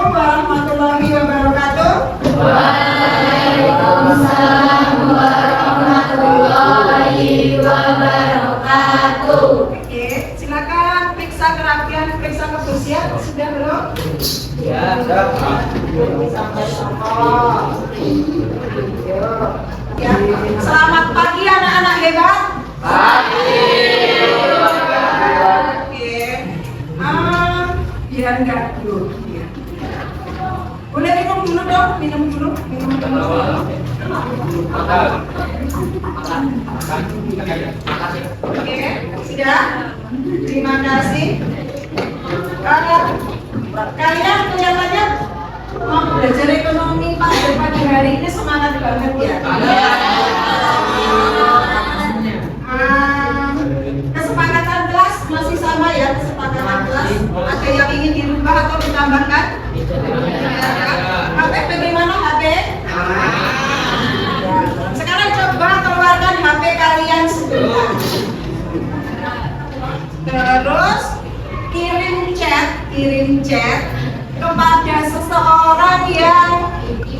warahmatullahi wabarakatuh. Waalaikumsalam warahmatullahi wabarakatuh. Oke, silakan periksa kerapian, periksa kebersihan. Sudah belum? Ya, sudah. Sama-sama. Ya, selamat pagi anak-anak hebat. Pagi. Oke, biar nggak dulu. Boleh minum dulu dong, minum dulu. Oke, sudah. Terima kasih. Kalian kelihatannya mau belajar ekonomi pada pagi hari ini semangat banget ya. Kesepakatan kelas masih sama ya, kesepakatan kelas. Ada yang ingin dirubah atau ditambahkan? HP bagaimana HP? Sekarang coba keluarkan HP kalian sebentar. Terus kirim chat kepada seseorang yang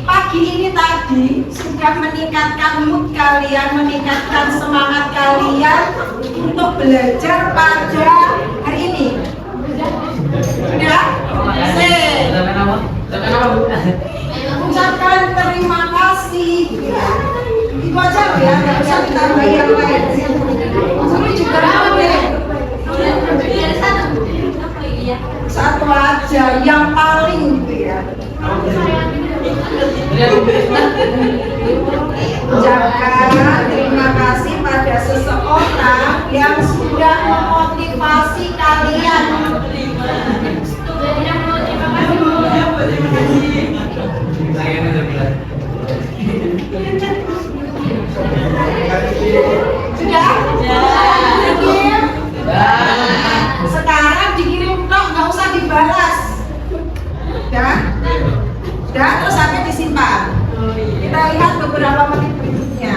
pagi ini tadi sudah meningkatkan mood kalian, meningkatkan semangat kalian untuk belajar pada hari ini. Sudah? Ucapkan terima kasih. Itu aja ya, nggak usah ditambah yang lain. Ini juga boleh. Satu aja, yang paling gitu ya. Ucapkan terima kasih pada seseorang yang sudah memotivasi kalian. Sudah? Dikirim? Sekarang dikirim tok, nggak usah dibalas. Sudah? Sudah, terus sampai disimpan. Kita lihat beberapa menit berikutnya.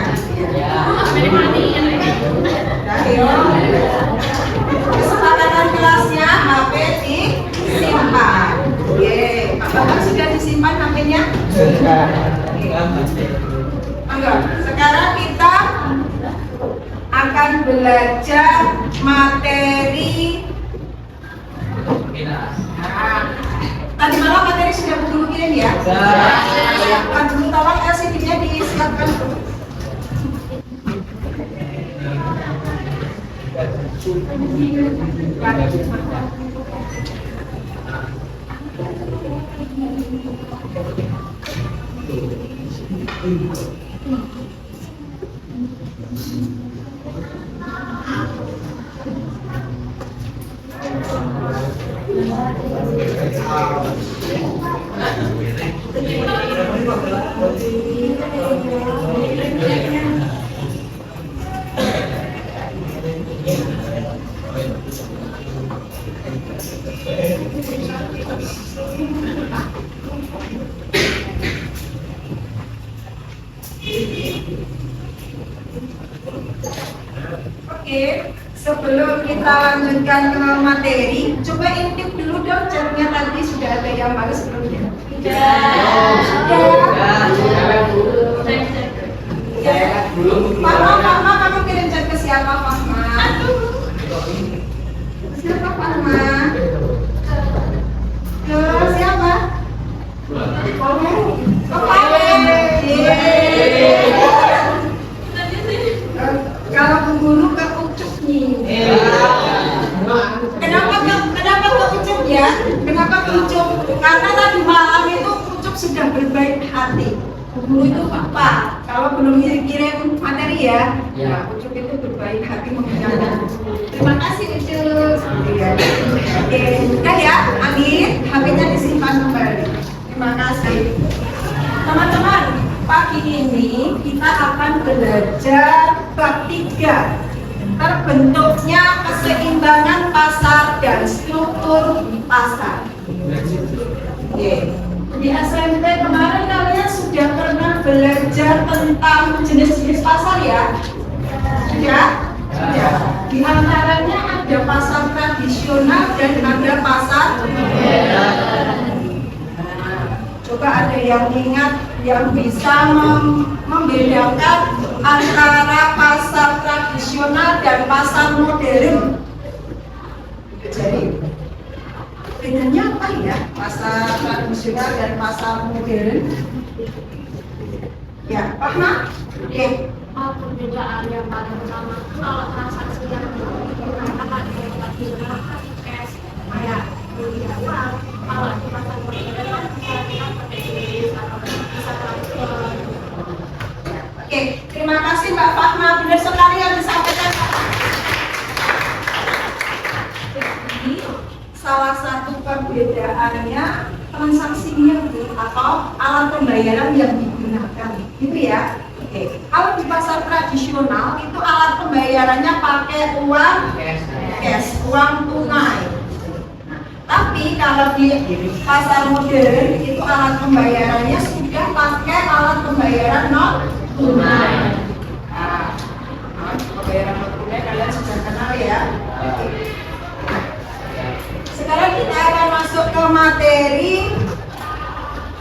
Kesepakatan kelasnya HP disimpan. Oke, Pak Bapak sudah disimpan HP-nya? Sudah. Enggak. Sekarang kita akan belajar materi. Tadi malam materi sudah dulu kirim ya? Siapkan dulu, tolong LCD-nya disiapkan dulu. Oke, sebelum kita lanjutkan ke materi, coba intip dulu dong chatnya tadi sudah ada yang bagus sebelumnya. Fahma, kamu kirim chat ke siapa, Fahma? Siapa Fahma? Ke siapa? Kalau pemburu ke Ucup nih. Kenapa ke Ucup ya? Kenapa ke Ucup? Karena tadi malam itu Ucup sudah berbaik hati. Pemburu itu apa? Kalau belum kirim materi ya, Ucup itu berbaik hati mengucapkan. Terima kasih Ucup. Oke, udah ya, Amin. HP-nya disimpan kembali. Terima kasih. Teman-teman, pagi ini kita akan belajar bab 3, terbentuknya keseimbangan pasar dan struktur pasar. Di SMP kemarin kalian sudah pernah belajar tentang jenis-jenis pasar ya? Sudah? Sudah. Di antaranya ada pasar tradisional dan ada pasar modern. ada yang ingat yang bisa membedakan antara pasar tradisional dan pasar modern? Jadi bedanya apa ya pasar tradisional dan pasar modern? Ya, Pak. Oke. Perbedaan yang paling utama kalau transaksi yang digunakan di tempat tradisional cash kayak beli uang, kalau di pasar modern kita pakai kris atau bisa transfer. Oke, terima kasih Mbak Fatma, benar sekali yang disampaikan. Jadi, salah satu perbedaannya transaksi atau alat pembayaran yang digunakan, gitu ya. Oke, kalau di pasar tradisional itu alat pembayarannya pakai uang cash, uang tunai. Nah, tapi kalau di pasar modern itu alat pembayarannya sudah pakai alat pembayaran non tunai. Nah, pembayaran non tunai kalian sudah kenal ya. Sekarang kita akan masuk ke materi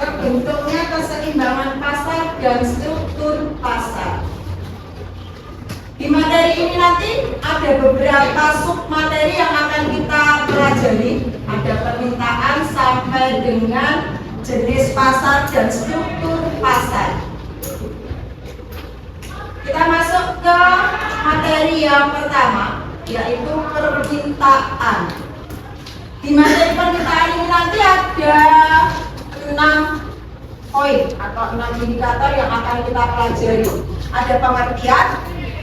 terbentuknya keseimbangan pasar dan struktur pasar. Di materi ini nanti ada beberapa sub materi yang akan kita pelajari. Ada permintaan sampai dengan jenis pasar dan struktur pasar. Kita masuk ke materi yang pertama, yaitu permintaan. Di materi permintaan ini nanti ada 6 poin atau 6 indikator yang akan kita pelajari. Ada pengertian,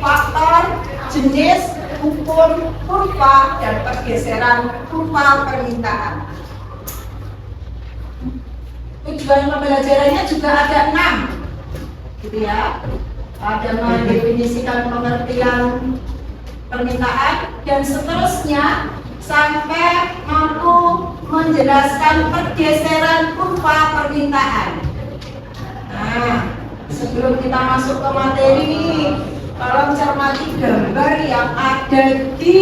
faktor, jenis, hukum, kurva, dan pergeseran kurva permintaan. Tujuan pembelajarannya juga ada 6, gitu ya. Ada mendefinisikan pengertian permintaan dan seterusnya sampai mampu menjelaskan pergeseran kurva permintaan. Nah, sebelum kita masuk ke materi, tolong cermati gambar yang ada di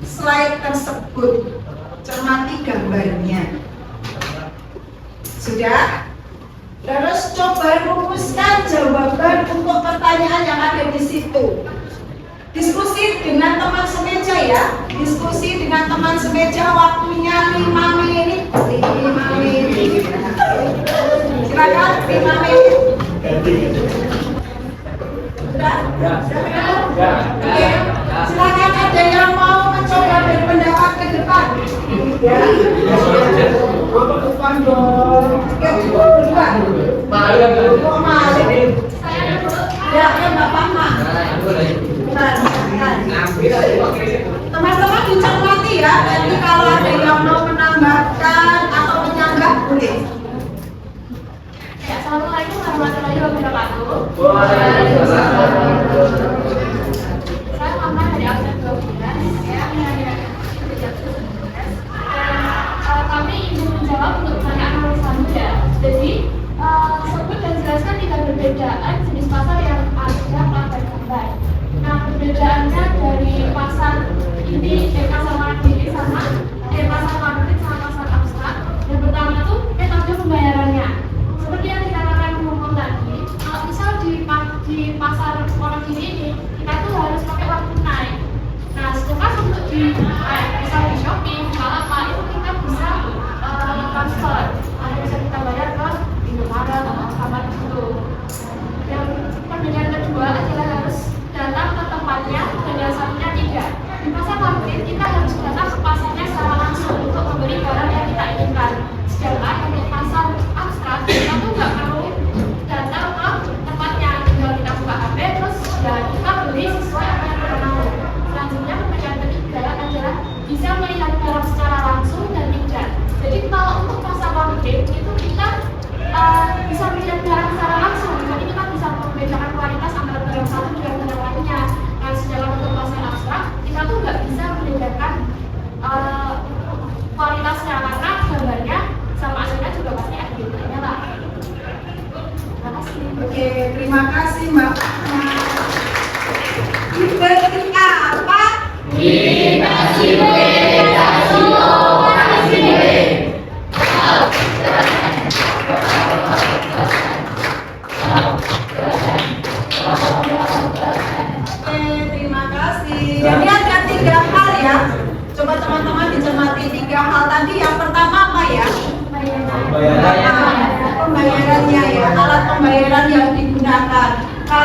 slide tersebut. Cermati gambarnya. Sudah? Terus coba rumuskan jawaban untuk pertanyaan yang ada di situ. Diskusi dengan teman semeja ya. Diskusi dengan teman semeja, waktunya 5 menit. 5 menit. Silakan 5 menit. Sudah? Oke. Silakan ada yang mau mencoba berpendapat ke depan. Ya. Bukan dong. Oke, berdua. Kok malu? Ya, Mbak Fatma. Teman-teman dicermati ya, jadi kalau ada yang mau menambahkan atau menyanggah boleh. Assalamualaikum warahmatullahi wabarakatuh. Saya Mama dari absen 12. Saya dan kami ingin menjawab untuk pertanyaan nomor 1 ya. Jadi sebut dan jelaskan 3 perbedaan jenis pasar yang ada pada gambar. Nah, perbedaannya dari pasar ini, pasar mandiri sama pasar mandiri sama pasar abstrak. Yang pertama itu metode pembayarannya. Seperti yang dikatakan ngomong tadi, kalau misal di pasar mandiri ini kita tuh harus pakai uang tunai. Nah, sedangkan untuk misal di Shopee, Bukalapak itu kita bisa transfer, atau bisa kita bayar ke Indomaret atau Alfamart gitu. Yang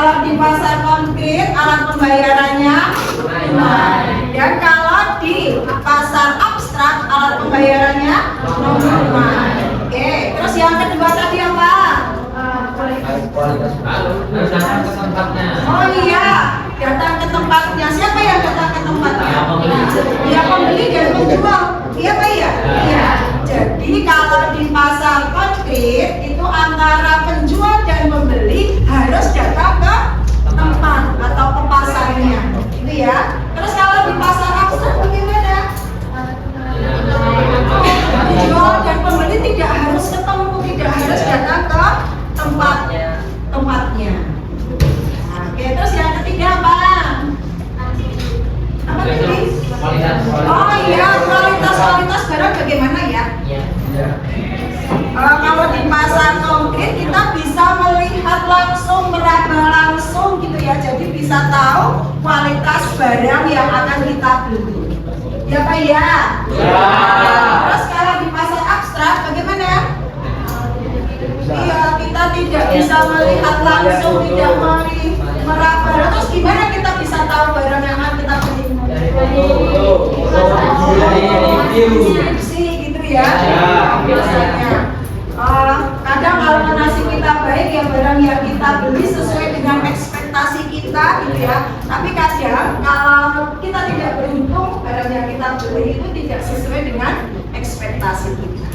kalau di pasar konkret alat pembayarannya tunai. Dan kalau di pasar abstrak alat pembayarannya non tunai. Oke, terus yang kedua tadi apa? Kualitas harus datang ke tempatnya. Oh iya, datang ke tempatnya. Siapa yang datang ke tempatnya? Ya, pembeli. Ya, pembeli dan penjual. Iya Pak ya? Iya. Jadi kalau di pasar konkret itu antara penjual dan pembeli harus datang ke tempat atau ke pasarnya. Itu ya. Terus kalau di pasar abstrak bagaimana? Penjual dan pembeli tidak harus ketemu, tidak harus datang ke tempatnya. Nah, oke, terus yang ketiga apa? Apa tadi? Kualitas. Oh iya, kualitas barang bagaimana ya? Kalau di pasar konkret kita bisa melihat langsung, meraba langsung gitu ya. Jadi bisa tahu kualitas barang yang akan kita beli. Ya Pak ya? Ya. Terus kalau di pasar abstrak bagaimana? Iya, kita tidak bisa melihat langsung, tidak meraba. Terus gimana kita bisa tahu barang yang akan kita beli? Deskripsi gitu ya. Biasanya. Kadang kalau nasib kita baik ya barang yang kita beli sesuai dengan ekspektasi kita gitu ya. Tapi kadang kalau kita tidak beruntung barang yang kita beli itu tidak sesuai dengan ekspektasi kita.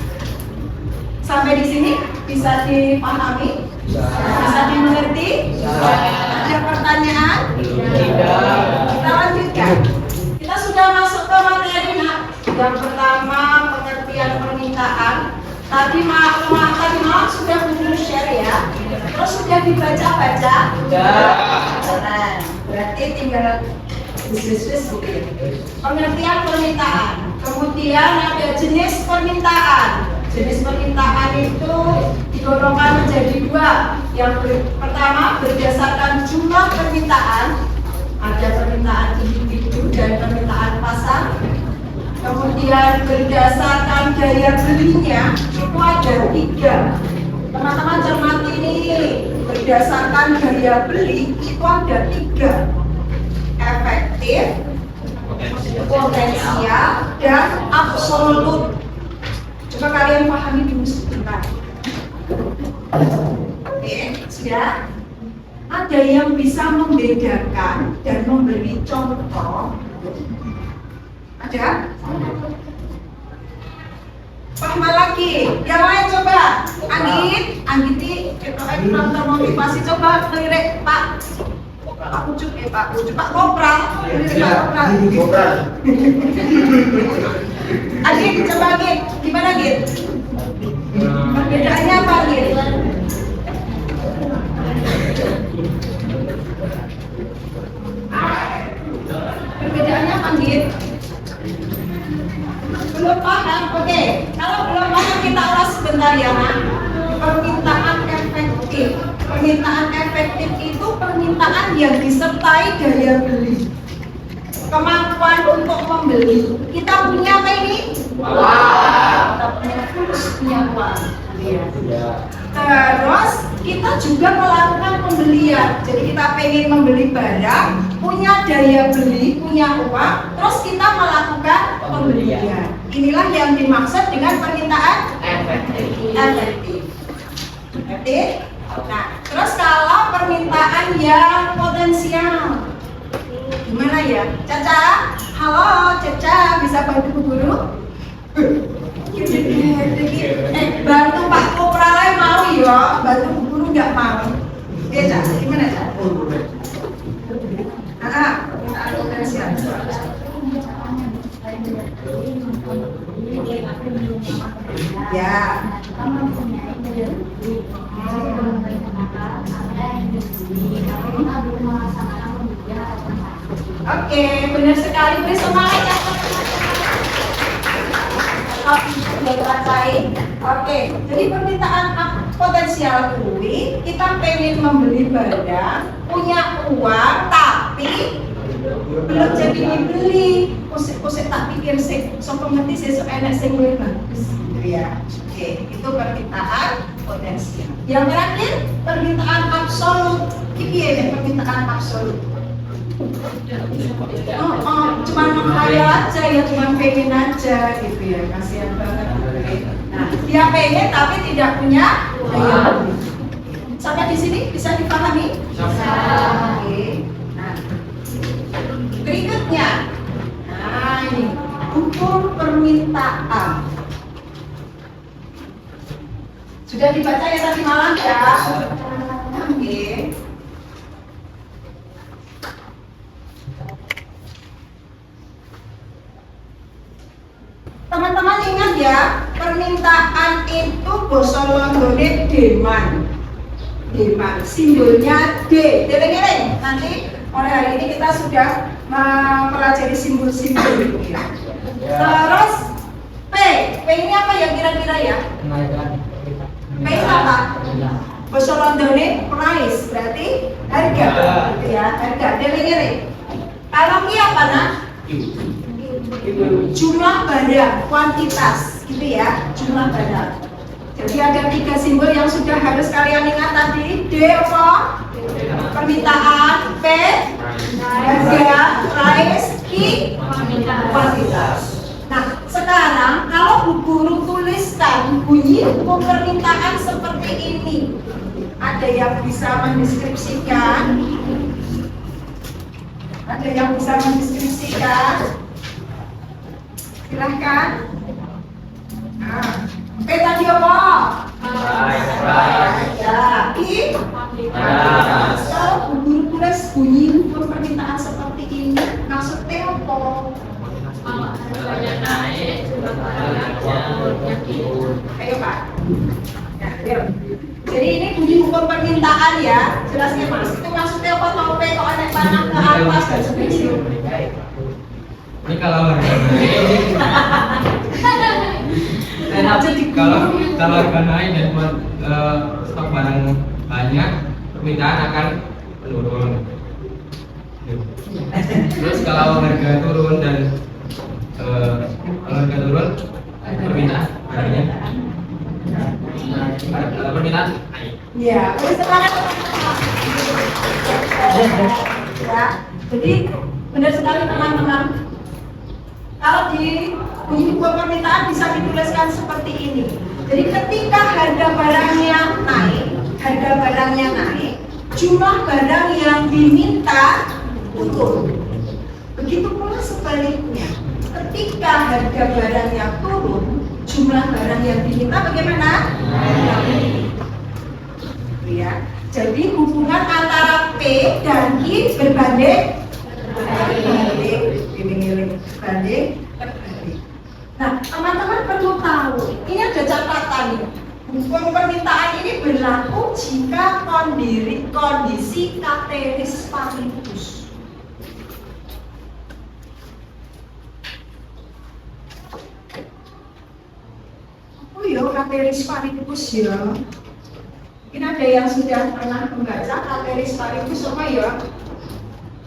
Sampai di sini bisa dipahami? Bisa dimengerti? Ada pertanyaan? Kita lanjutkan. Kita sudah masuk ke materi nak. Yang pertama pengertian permintaan. Tadi malam sudah dulu share ya. Terus sudah dibaca-baca? Sudah. Berarti tinggal bisnis pengertian permintaan. Kemudian ada jenis permintaan. Jenis permintaan itu digolongkan menjadi dua. Yang pertama berdasarkan jumlah permintaan. Ada permintaan individu dan permintaan pasar. Kemudian berdasarkan daya belinya itu ada tiga. Teman-teman cermati ini, berdasarkan daya beli itu ada tiga: efektif, potensial, dan absolut. Coba kalian pahami dulu sebentar. Oke, sudah. Ada yang bisa membedakan dan memberi contoh. Ada? Paham lagi? Yang lain coba. Anggiti, penonton motivasi coba lirik Pak Ucup, Pak Kopral. Lirik Pak Kopral. Agit, coba Agit. Gimana Agit? Perbedaannya apa Agit? Perbedaannya apa Agit? Belum paham? Oke. Kalau belum paham kita ulas sebentar ya Nak. Permintaan efektif. Permintaan efektif itu permintaan yang disertai daya beli. Kemampuan untuk membeli. Kita punya apa ini? Kita punya uang. Terus kita juga melakukan pembelian. Jadi kita pengen membeli barang, punya daya beli, punya uang, terus kita melakukan pembelian. Inilah yang dimaksud dengan permintaan efektif. Nah, terus kalau permintaan yang potensial, gimana ya? Caca, halo Caca, bisa bantu Bu Guru? Bantu Pak Kopral mau ya, bantu Bu Guru nggak mau. Oke Caca, gimana Caca? Permintaan potensial. Ya. Oke, benar sekali. Beri semangat ya. Oke, jadi permintaan potensial kuwi kita pengen membeli barang, punya uang tapi belum jadi dibeli. Kusik tak pikir sih, sok ngerti sih sok enak sing luwih bagus. Ya. Oke, itu permintaan potensial. Yang terakhir, permintaan absolut. Iki ya permintaan absolut. Cuman menghayal aja ya, cuman pengen aja gitu ya, kasihan banget. Nah, dia pengen tapi tidak punya daya beli. Sampai di sini bisa dipahami? Bisa. Oke. Nah, berikutnya, nah ini hukum permintaan. Sudah dibaca ya tadi malam ya? Oke. Teman-teman ingat ya, permintaan itu basa Londone demand. Demand, simbolnya D. Deleng-deleng. Nanti oleh hari ini kita sudah mempelajari simbol-simbol ya. Terus P. P ini apa ya kira-kira ya? P itu apa? Basa Londone price, berarti harga. Gitu ya, harga. Deleng-deleng. Kalau Q apa nah? Jumlah barang, kuantitas, gitu ya, jumlah barang. Jadi ada 3 simbol yang sudah harus kalian ingat tadi. D apa? Permintaan. P harga. Price. Q kuantitas. Nah, sekarang kalau Bu Guru tuliskan bunyi hukum permintaan seperti ini, ada yang bisa mendeskripsikan? Ada yang bisa mendeskripsikan? Silahkan. Nah, P tadi apa? Ya, I. Kalau Bu Guru tulis bunyi hukum permintaan seperti ini, maksudnya apa? Harganya naik, harganya turun. Ayo Pak. Ya, ayo. Jadi ini bunyi hukum permintaan ya, jelasnya Mas. Itu maksudnya apa? Tahu P kok ada panah ke atas dan sebagainya. Ini kalau harga naik, kalau harga naik dan stok barang banyak, permintaan akan menurun. Terus kalau harga turun dan kalau harga turun, permintaan barangnya permintaan naik. Ya, boleh semangat. Ya, jadi benar sekali teman-teman. Kalau di bunyi hukum permintaan bisa dituliskan seperti ini. Jadi ketika harga barangnya naik, jumlah barang yang diminta turun. Begitu pula sebaliknya. Ketika harga barangnya turun, jumlah barang yang diminta bagaimana? Ya. Jadi hubungan antara P dan Q berbanding terbalik. Nah, teman-teman perlu tahu, ini ada catatan nih. Hukum permintaan ini berlaku jika kondisi ceteris paribus. Oh ya, ceteris paribus ya. Mungkin ada yang sudah pernah membaca ceteris paribus apa ya?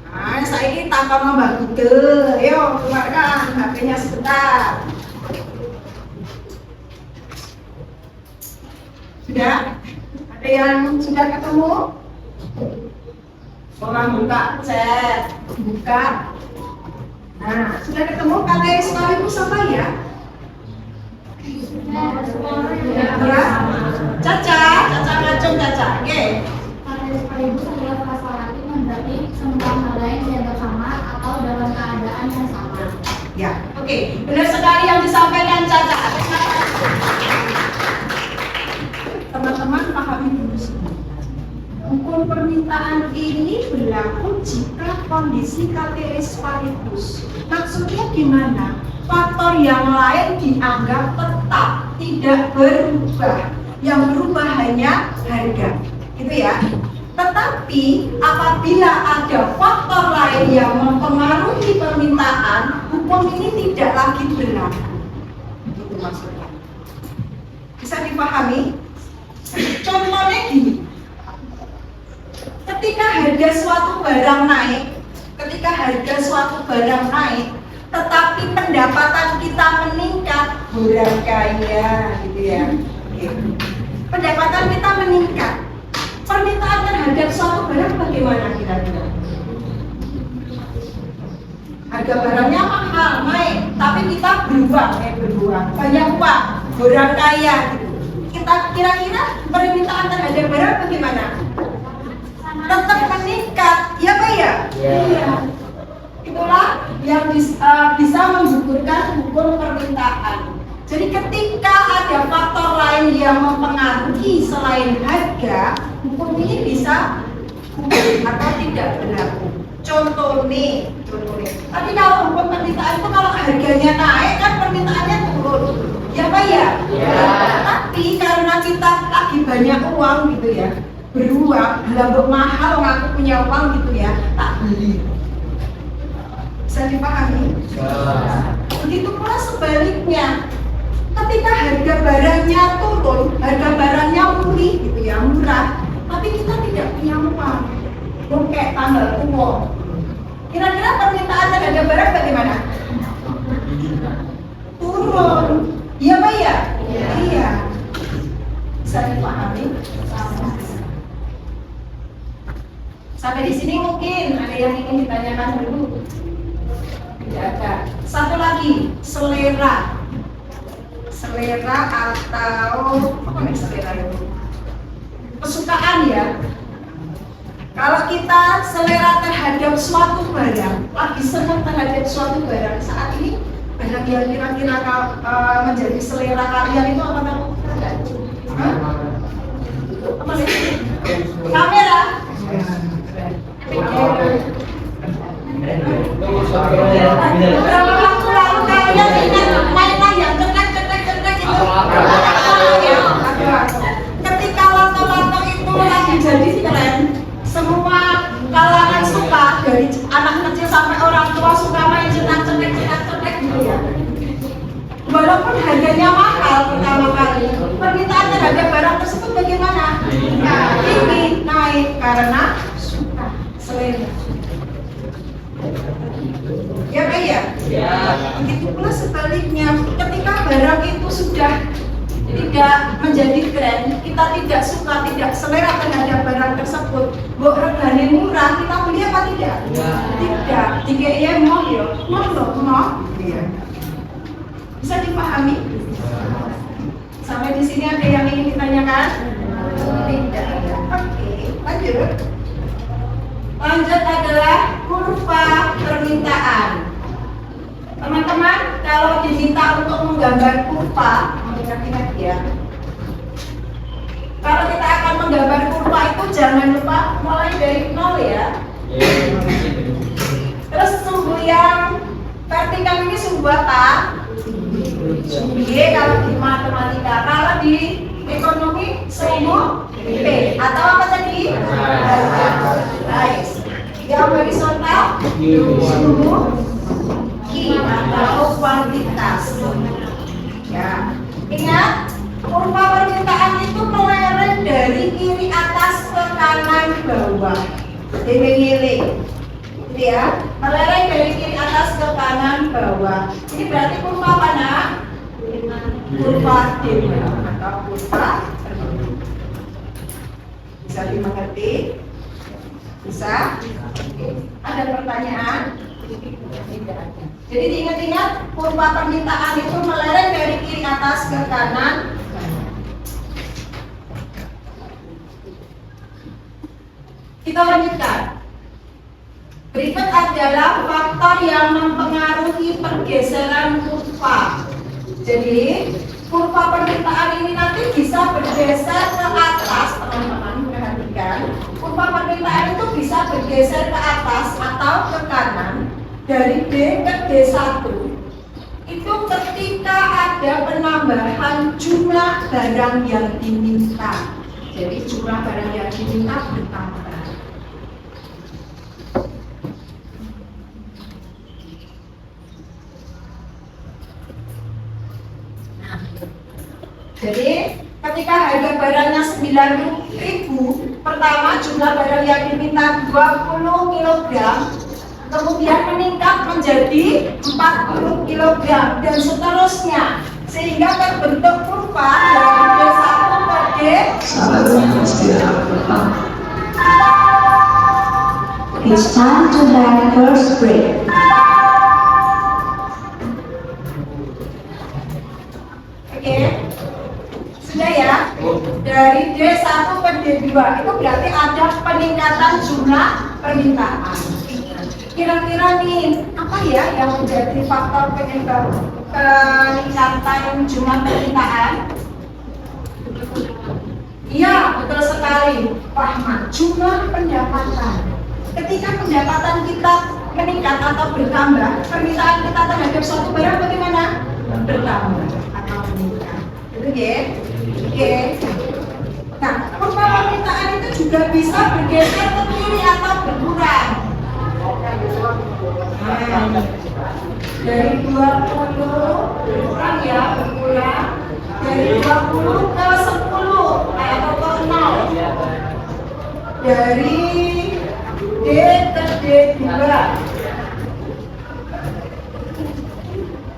Nah, saya ini tanpa Mbak Google. Ayo, keluarkan HP-nya sebentar. Sudah? Ada yang sudah ketemu? Orang buka chat, buka. Nah, sudah ketemu ceteris paribus apa ya? Ya, Caca ngacung Caca. Oke. Ceteris paribus adalah frasa Latin yang berarti semua hal lain dianggap sama atau dalam keadaan yang sama. Ya, oke. Benar sekali yang disampaikan Caca. Teman-teman pahami dulu semua. Hukum permintaan ini berlaku jika kondisi ceteris paribus. Maksudnya gimana? Faktor yang lain dianggap tetap, tidak berubah. Yang berubah hanya harga, gitu ya. Tetapi apabila ada faktor lain yang mempengaruhi permintaan, hukum ini tidak lagi berlaku. Itu maksudnya. Bisa dipahami? Contohnya gini. Ketika harga suatu barang naik, tetapi pendapatan kita meningkat, orang kaya, gitu ya. Pendapatan kita meningkat. permintaan terhadap suatu barang bagaimana kira-kira? Harga barangnya mahal, naik, tapi kita beruang, banyak uang, orang kaya gitu. Kita kira-kira permintaan terhadap barang bagaimana? Tetap meningkat, ya Pak ya? Iya. Itulah yang bisa menggugurkan hukum permintaan. Jadi ketika ada faktor lain yang mempengaruhi selain harga, hukum ini bisa gugur atau tidak berlaku. Contoh nih. Tapi kalau hukum permintaan itu kalau harganya naik kan permintaannya turun, ya Pak ya? Ya. Tapi karena kita lagi banyak uang gitu ya, beruang, lambok mahal, aku punya uang gitu ya, tak beli. Bisa dipahami? Begitu pula sebaliknya, ketika harga barangnya turun, harga barangnya murah, tapi kita tidak punya uang, kayak tanggal tua. Kira-kira permintaan terhadap barang bagaimana? Turun, iya Pak ya? Iya. Bisa dipahami? Sampai di sini mungkin ada yang ingin ditanyakan dulu. Tidak ada. Satu lagi, selera. Selera atau apa nih selera itu? Kesukaan ya. Kalau kita selera terhadap suatu barang, lagi senang terhadap suatu barang saat ini, barang yang kira-kira menjadi selera kalian itu apa namanya? Apa nih? Kamera. Beberapa waktu lalu kalian ingat mainan yang cetek itu. Ketika lato-lato itu lagi jadi tren, semua kalangan suka, dari anak kecil sampai orang tua suka main cetak-cetek gitu ya. Walaupun harganya mahal pertama kali, permintaan terhadap barang tersebut bagaimana? Tinggi, naik karena suka, selera. Ya Pak ya? Ya. Begitu pula sebaliknya, ketika barang itu sudah tidak menjadi tren, kita tidak suka, tidak selera terhadap barang tersebut, regane murah, kita beli apa tidak? Ya. Tidak. Tiga ya mau ya, mau. Iya. Bisa dipahami? Sampai di sini ada yang ingin ditanyakan? Tidak. Oke, lanjut. Lanjut adalah kurva permintaan. Teman-teman, kalau diminta untuk menggambar kurva, ingat-ingat ya. Kalau kita akan menggambar kurva itu jangan lupa mulai dari nol ya. Terus sumbu yang vertikal ini sumbu apa? Sumbu Y kalau di matematika. Kalau di ekonomi sumbu P atau apa tadi? Nice. Yang horizontal sumbu Q atau kuantitas. Ya. Ingat, kurva permintaan itu melereng dari kiri atas ke kanan bawah. Eling-eling. Ya, melereng dari kiri atas ke kanan bawah. Ini berarti kurva mana? Kurva diagonal atau kurva permintaan. Bisa dimengerti? Bisa? Ada pertanyaan? Tidak ada. Jadi diingat-ingat, kurva permintaan itu melereng dari kiri atas ke kanan. Kita lanjutkan. Berikut adalah faktor yang mempengaruhi pergeseran kurva. Jadi, kurva permintaan ini nanti bisa bergeser ke atas, teman-teman perhatikan. Kurva permintaan itu bisa bergeser ke atas atau ke kanan dari D ke D1. Itu ketika ada penambahan jumlah barang yang diminta. Jadi jumlah barang yang diminta bertambah. Jadi ketika harga barangnya 9.000, pertama jumlah barang yang diminta 20 kg, kemudian meningkat menjadi 40 kg dan seterusnya, sehingga terbentuk kurva dari D1 ke D1. It's time to have first break. Oke, sudah ya. Dari D1 ke D2 itu berarti ada peningkatan jumlah permintaan. Kira-kira nih apa ya yang menjadi faktor penyebab peningkatan jumlah permintaan? Iya, betul sekali, Pak Ahmad. Jumlah pendapatan. Ketika pendapatan kita meningkat atau bertambah, permintaan kita terhadap suatu barang bagaimana? Bertambah atau meningkat. Itu ya. Oke. Nah, permintaan itu juga bisa bergeser ke kiri atau berkurang. Nah, dari 20 berkurang ya, berkurang. Dari 20 ke 10 atau ke 0. Dari D ke D2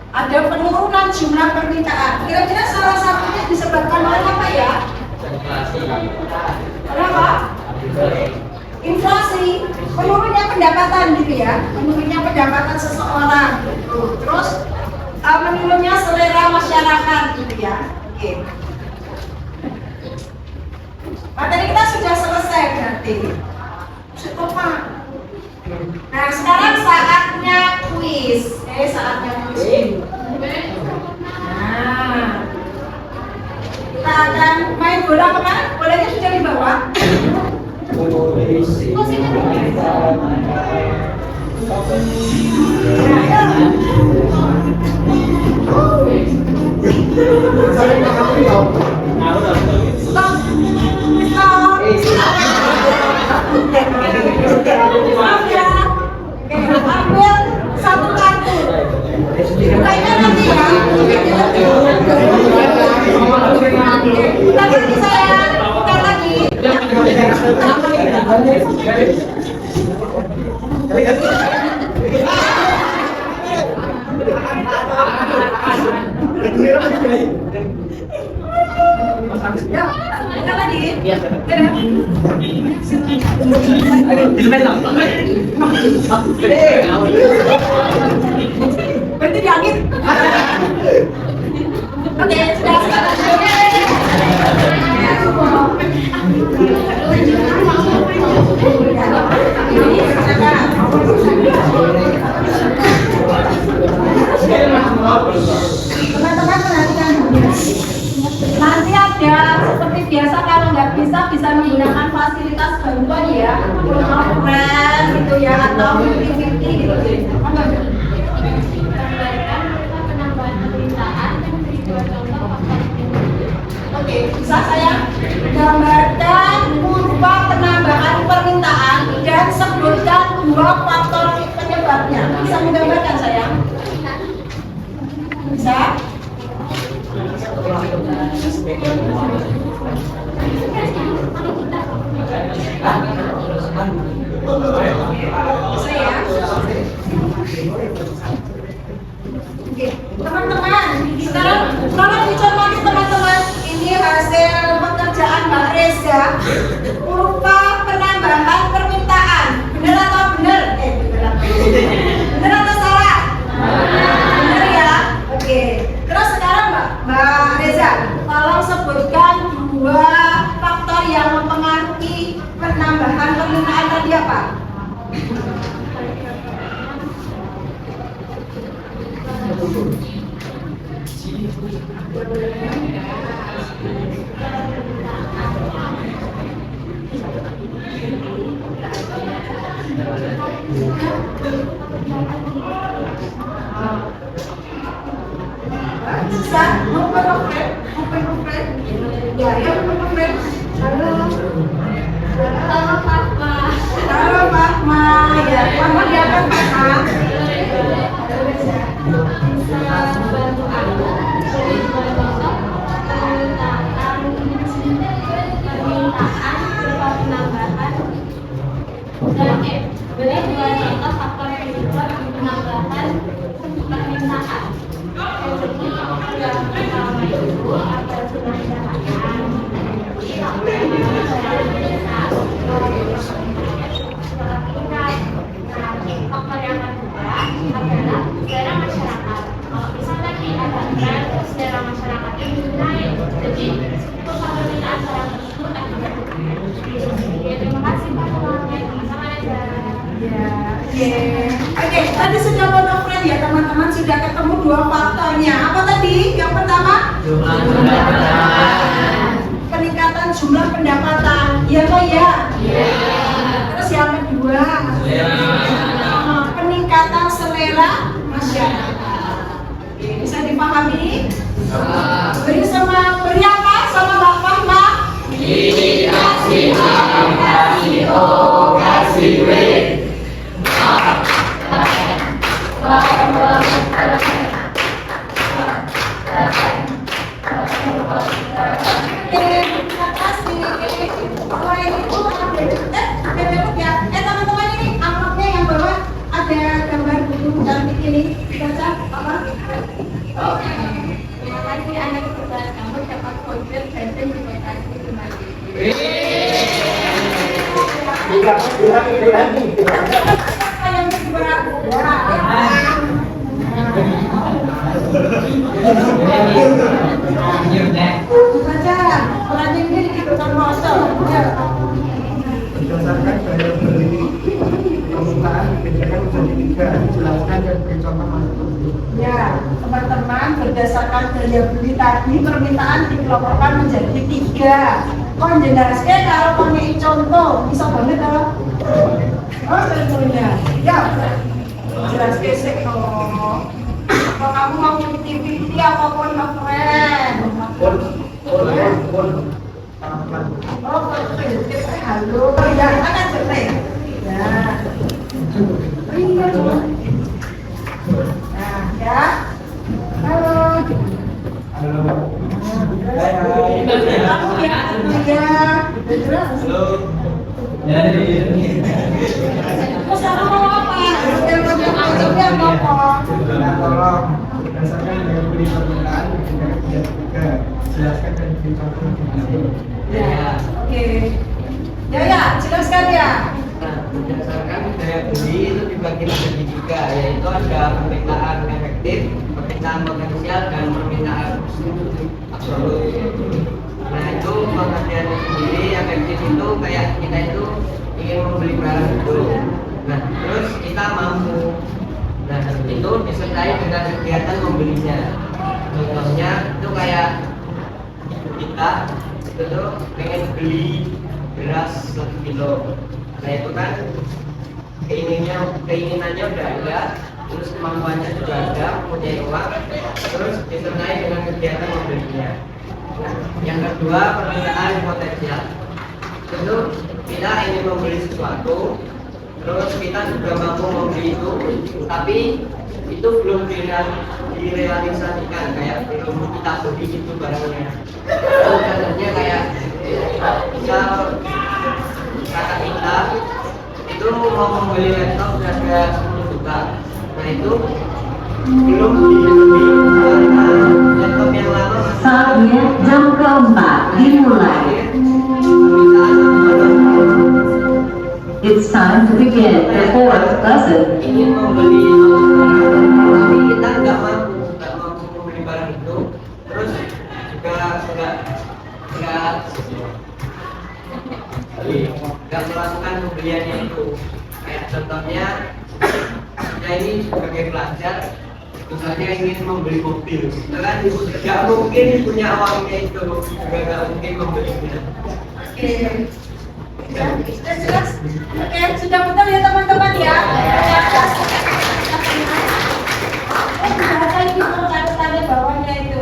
ada penurunan jumlah permintaan. Kira-kira salah satunya disebabkan oleh apa ya? Kenapa? Inflasi, menurunnya pendapatan gitu ya, menurunnya pendapatan seseorang. Terus menurunnya selera masyarakat gitu ya. Oke. Materi kita sudah selesai berarti. Cukup Pak. Nah sekarang saatnya kuis. Saatnya kuis. Nah, kita akan main bola kemana? Bolanya sudah dibawa. Ambil satu kartu. Bukanya nanti ya. Bukan lagi saya. Bukan lagi. Ya, bukan lagi. Berarti di angin. Oke, sudah teman-teman perhatikan nanti ada seperti biasa kalau nggak bisa menggunakan fasilitas bantuan ya, program gitu ya atau activity gitu. Oke, bisa saya gambarkan kurva penambahan permintaan dan sebutkan dua faktor penyebabnya. Bisa menggambarkan saya? Bisa? Oke, teman-teman, sekarang tolong dicermati teman-teman. Ini hasil pekerjaan Mbak Reza. Kurva penambahan permintaan. Benar atau benar? Benar atau salah? Benar ya? Oke. Terus sekarang Mbak Reza, tolong sebutkan dua faktor yang mempengaruhi penambahan permintaan tadi apa? Bisa? Mau friend? Ya, ya friend. Halo Papa. Halo Papa. Ya, Papa diangkat Papa. Bisa bantu aku permintaan berupa penambahan dan beri dua contoh faktor penyebab penambahan permintaan. Jadi yang pertama itu ada penambahan. Jadi pastikan ya teman-teman sudah ketemu dua faktornya. Apa tadi? Yang pertama? Jumlah pendapatan. Peningkatan jumlah pendapatan. Iya kok ya? Iya. Terus yang kedua? Iya. Peningkatan selera masyarakat. Oke, bisa dipahami? Beri apa sama Mbak Fahma? I, kasih A, kasih O, kasih W. Terima kasih. Selain itu ya. Teman-teman ini amplopnya yang bawah ada gambar buku cantik ini. Baca apa? Terima kasih anak kebetulan kamu dapat voucher dan dikasih kembali. Siapa yang juara? Baca. Pelanjang ini dikirimkan masuk. Berdasarkan daya beli permintaan dibedakan menjadi 3. Jelaskan dan beri contoh masing-masing. Ya, teman-teman, berdasarkan daya beli tadi permintaan dikelompokkan menjadi 3. Kau jelaskan kalau pakai contoh, bisa banget kalau contohnya. Ya, jelaskan sih kalau kamu mau TV apapun keren. Oh, halo, ya, akan selesai. Ya, iya, nah, ya, halo. Kamu ya, jelas. Terus kamu mau apa? Yang mau apa? Nah, tolong berdasarkan daya beli permintaan dibedakan menjadi 3. Jelaskan dan beri contoh masing-masing. Ya, oke. Ya, jelaskan ya. Nah, berdasarkan daya beli itu dibagi menjadi 3, yaitu ada permintaan efektif, permintaan potensial, dan permintaan absolut. Nah, itu pengertiannya sendiri. Efektif itu kayak kita itu ingin membeli barang itu. Nah, terus kita mampu. Nah, itu disertai dengan kegiatan membelinya. Contohnya itu kayak kita itu pengen beli beras 1 kilo. Nah, itu kan keinginannya udah ada, terus kemampuannya juga ada, punya uang, terus disertai dengan kegiatan membelinya. Nah, yang kedua permintaan potensial. Itu kita ingin membeli sesuatu, terus kita juga mampu membeli itu, tapi itu belum direalisasikan, kayak belum kita beli itu barangnya. Contohnya kayak misal kakak kita itu mau membeli laptop harga 10 juta. Nah, itu belum dibeli karena laptop yang lama masih Saatnya jam keempat dimulai. It's time to begin the 4th lesson. ingin membeli tapi kita nggak mampu membeli barang itu, terus juga nggak melakukan pembeliannya itu. Kayak contohnya kita ini sebagai pelajar misalnya ingin membeli mobil, kan nggak mungkin punya uangnya itu, juga nggak mungkin membelinya. Oke. Ya, sudah jelas. Oke, sudah betul ya teman-teman ya. Baca ini tanda bawahnya itu.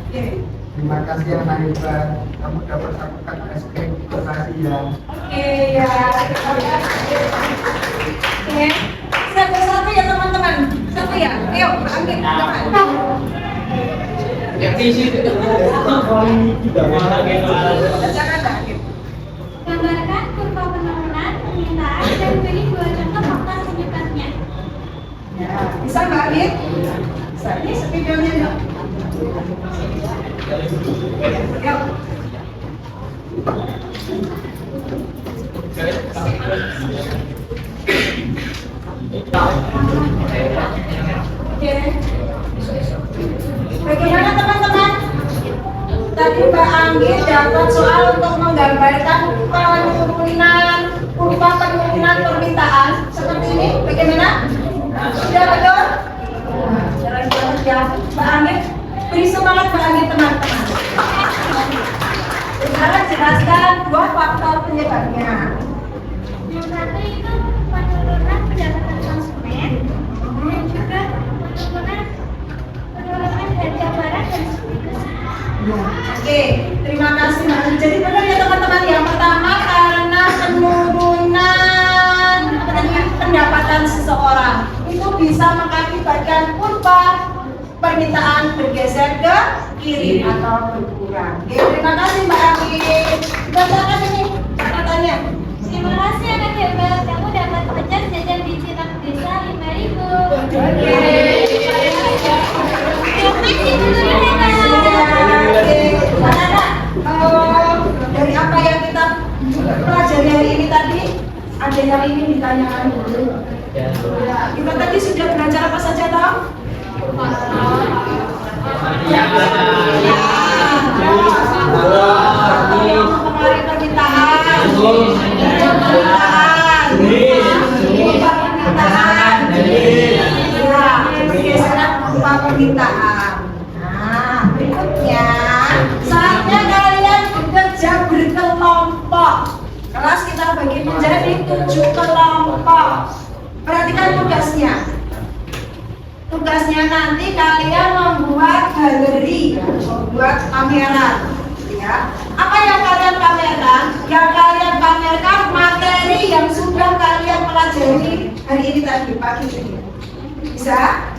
Oke. Terima kasih anak hebat. Kamu dapat lakukan es krim. Terima kasih ya. Oke ya. Oke. Satu-satu ya teman-teman. Satu ya. Ayo, ambil teman. Yang isi itu Bacakan Mbak. Gambarkan kurva penurunan permintaan dan beri 2 contoh faktor penyebabnya. Ya, bisa Mbak Adit? Bisa. Ini videonya Mbak. Yuk. Oke. Bagaimana teman-teman? Tadi Mbak Anggi dapat soal untuk menggambarkan kurva penurunan permintaan seperti ini. Bagaimana? Sudah betul? ya. Mbak Angin, beri semangat Mbak Angin teman-teman. Sekarang jelaskan 2 faktor penyebabnya. Yang satu itu penurunan pendapatan konsumen, dan juga penurunan harga barang dan seterusnya. Oke, terima kasih Mbak Angin. Jadi benar ya teman-teman, yang pertama karena penurunan pendapatan seseorang itu bisa mengakibatkan kurva permintaan bergeser ke kiri atau berkurang. Oke, terima kasih Mbak Angin. Bacakan ini catatannya. Terima kasih anak hebat, kamu dapat pecah jajan di Citak Desa 5.000. Oke. Terima kasih guru hebat. Oke, anak-anak, dari apa yang kita pelajari hari ini tadi, ada yang ingin ditanyakan dulu? Ya, kita tadi sudah belajar apa saja toh? Mempengaruhi permintaan. Permintaan. Nah, berikutnya saatnya kalian bekerja berkelompok. Kelas kita bagi menjadi 7 kelompok. Perhatikan tugasnya. Tugasnya nanti kalian membuat galeri, membuat pameran. Ya. Apa yang kalian pamerkan? Yang kalian pamerkan materi yang sudah kalian pelajari hari ini tadi pagi ini. Bisa?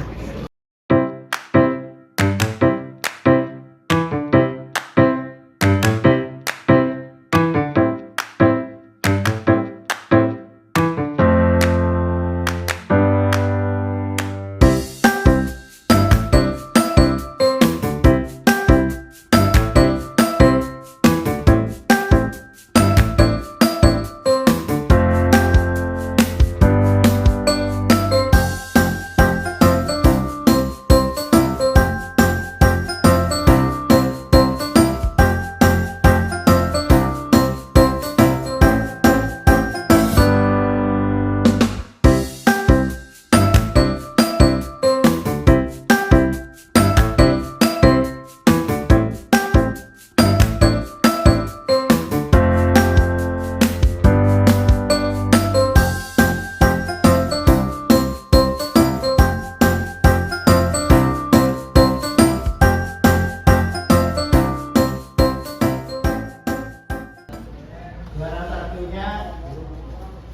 Juara satunya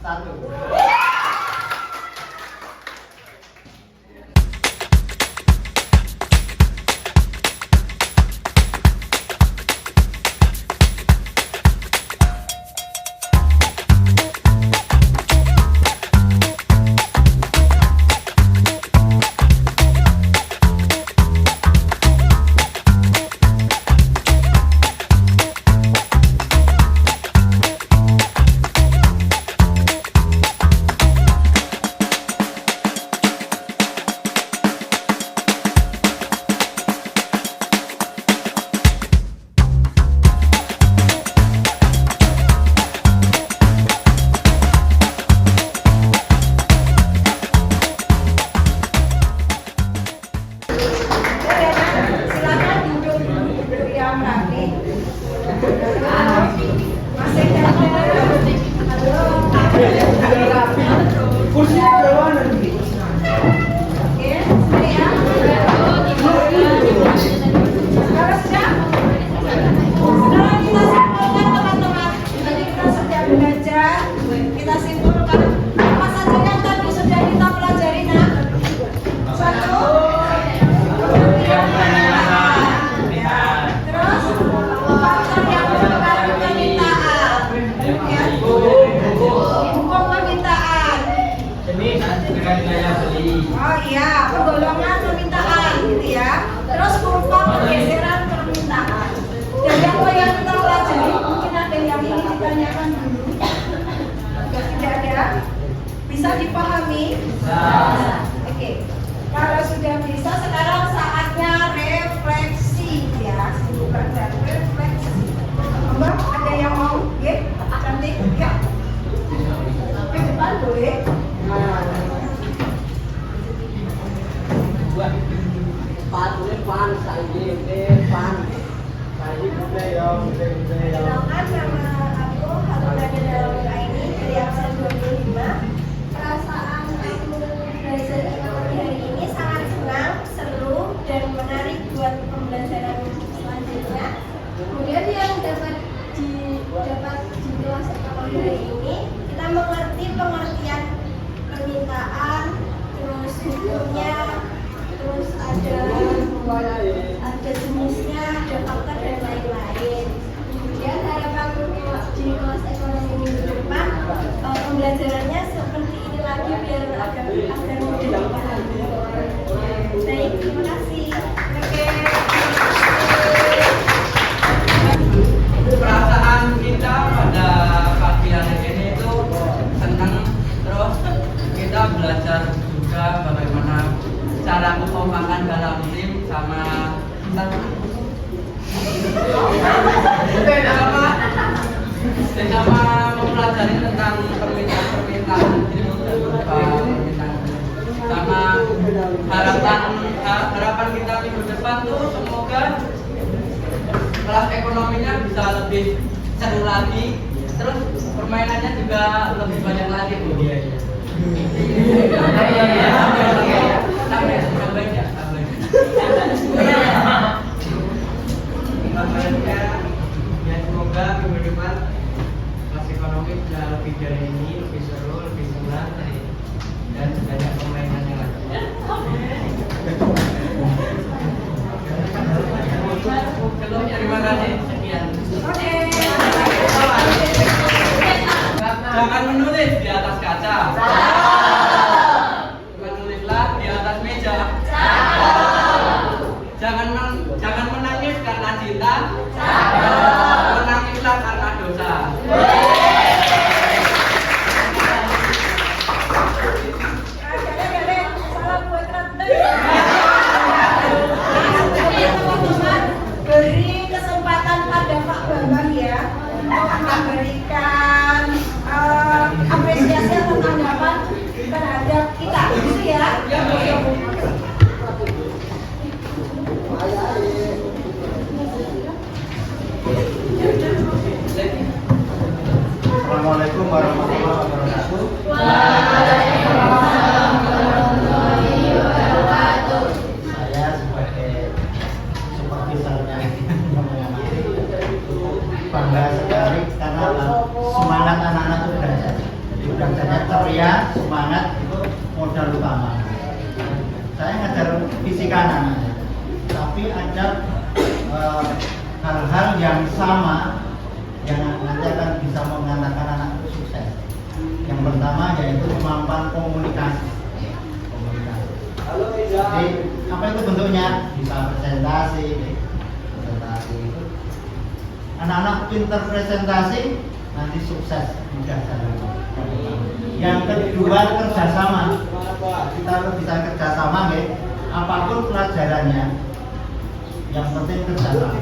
1. Silakan duduk yang rapi. Masih Kursi bawah nanti. Oke, sini ya. Sekarang siap? Sekarang kita simpulkan teman-teman. Tadi kita sudah belajar, kita simpulkan apa saja yang tadi sudah kita pelajari nak? 1. Terus faktor yang mempengaruhi permintaan. Ya. Hukum permintaan. Oh iya, penggolongan permintaan gitu ya. Terus kurva pergeseran permintaan. Dan yang kita pelajari mungkin ada yang ingin ditanyakan dulu. Tidak ada? Bisa dipahami? Bisa. Oke. Kalau sudah bisa, sekarang saatnya refleksi ya. Bukan dan refleksi. Mbak, ada yang mau? Ya, cantik. Ya. Ke depan boleh. Kenalkan, nama aku Haruna Dalamuka ini dari absen 25. Perasaan aku belajar ekonomi hari ini sangat senang, seru, dan menarik buat pembelajaran selanjutnya. Kemudian yang dapat di kelas ekonomi hari ini, kita mengerti pengertian permintaan, terus hukumnya, terus ada jenisnya, ada faktor dan lain-lain. Kemudian harapan di kelas ekonomi minggu depan pembelajarannya seperti ini lagi biar agar mudah dipahami. Baik, terima kasih. Perasaan kita pada pagi hari ini itu senang, terus kita belajar juga bagaimana cara kekompakan dalam tim sama mempelajari tentang permintaan sama harapan kita minggu depan tuh semoga kelas ekonominya bisa lebih seru lagi, terus permainannya juga lebih banyak lagi Bu. Semoga minggu depan kelas ekonomi bisa lebih dari ini, lebih seru, lebih senang, dan banyak permainannya lagi. Terima kasih. Sekian. Jangan menulis di atas kaca. Menulislah di atas meja. Jangan menangis karena cinta. Menangislah karena dosa. Beri kesempatan pada Pak Bambang ya untuk memberikan apresiasi atau tanggapan terhadap kita, gitu ya. Assalamualaikum warahmatullahi wabarakatuh. Saya sebagai supervisornya mengamati bangga sekali karena semangat anak-anak itu belajar. Jadi belajarnya ceria, semangat itu modal utama. Saya ngajar fisika anak-anak, tapi ada hal-hal yang sama yang nanti akan bisa mengantarkan anak itu sukses. Yang pertama yaitu kemampuan komunikasi. Jadi apa itu bentuknya? Bisa presentasi itu. Anak-anak pintar presentasi nanti sukses mudah jalan. Yang kedua kerjasama. Kita harus bisa kerjasama, ya. Apapun pelajarannya, yang penting kerjasama.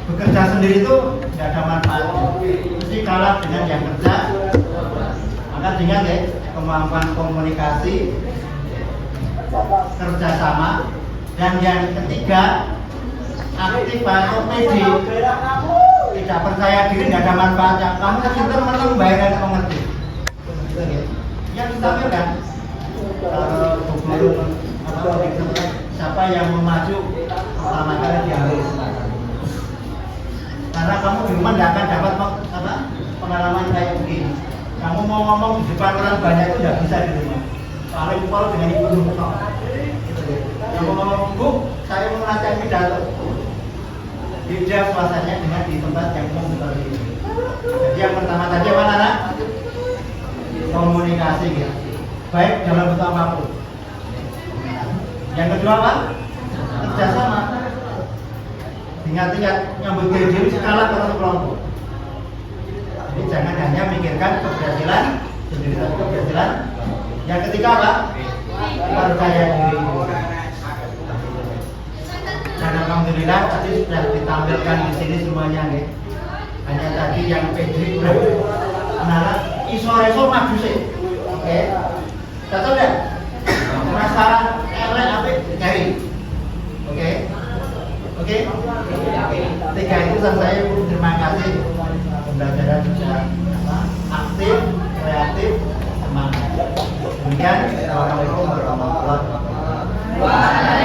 Bekerja sendiri itu tidak ada manfaatnya, mesti kalah dengan yang kerja. Maka dengan ya kemampuan komunikasi, kerjasama, dan yang ketiga aktif atau pede. Tidak percaya diri tidak ada manfaatnya. Kamu pintar menang bayaran mengerti. Yang disampaikan guru atau siapa yang memaju pertama kali diambil kesempatan. Karena kamu di rumah tidak akan dapat pengalaman kayak begini. Kamu mau ngomong di depan orang banyak itu tidak bisa di rumah. Paling pol dengan ibu muka. Kamu ngomong, Bu, saya mau ngajak pidato. Beda suasananya dengan di tempat yang umum seperti ini. Jadi yang pertama tadi apa Nana? Komunikasi ya. Baik dalam bentuk apapun. Yang kedua apa? Kerjasama. Ingat-ingat nyambut diri skala atau kelompok. Jadi jangan hanya mikirkan keberhasilan sendiri, keberhasilan. Yang ketiga apa? Percaya diri. Dan alhamdulillah tadi sudah ditampilkan di sini semuanya, nih. Hanya tadi yang pede kurang. Nah, iso maju sih. Oke. Cocok enggak? Masalah elek apik cari. Oke. Oke? Tiga itu saya terima kasih. Pembelajaran sudah aktif, kreatif, semangat. Demikian, assalamualaikum warahmatullahi wabarakatuh.